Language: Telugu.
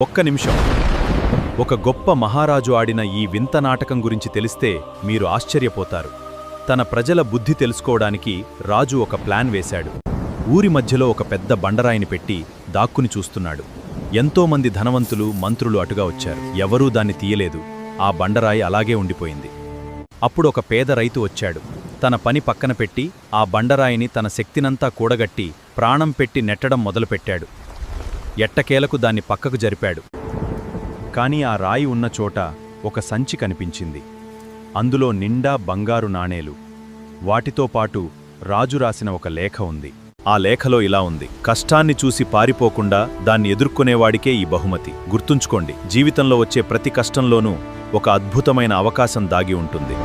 ఒక్క నిమిషం. ఒక గొప్ప మహారాజు ఆడిన ఈ వింత నాటకం గురించి తెలిస్తే మీరు ఆశ్చర్యపోతారు. తన ప్రజల బుద్ధి తెలుసుకోవడానికి రాజు ఒక ప్లాన్ వేశాడు. ఊరి మధ్యలో ఒక పెద్ద బండరాయిని పెట్టి దాక్కుని చూస్తున్నాడు. ఎంతోమంది ధనవంతులు, మంత్రులు అటుగా వచ్చారు. ఎవరూ దాన్ని తీయలేదు. ఆ బండరాయి అలాగే ఉండిపోయింది. అప్పుడు ఒక పేద రైతు వచ్చాడు. తన పని పక్కన పెట్టి ఆ బండరాయిని తన శక్తినంతా కూడగట్టి ప్రాణం పెట్టి నెట్టడం మొదలుపెట్టాడు. ఎట్టకేలకు దాన్ని పక్కకు జరిపాడు. కాని ఆ రాయి ఉన్న చోట ఒక సంచి కనిపించింది. అందులో నిండా బంగారు నాణేలు. వాటితో పాటు రాజు రాసిన ఒక లేఖ ఉంది. ఆ లేఖలో ఇలా ఉంది: కష్టాన్ని చూసి పారిపోకుండా దాన్ని ఎదుర్కొనేవాడికే ఈ బహుమతి. గుర్తుంచుకోండి, జీవితంలో వచ్చే ప్రతి కష్టంలోనూ ఒక అద్భుతమైన అవకాశం దాగి ఉంటుంది.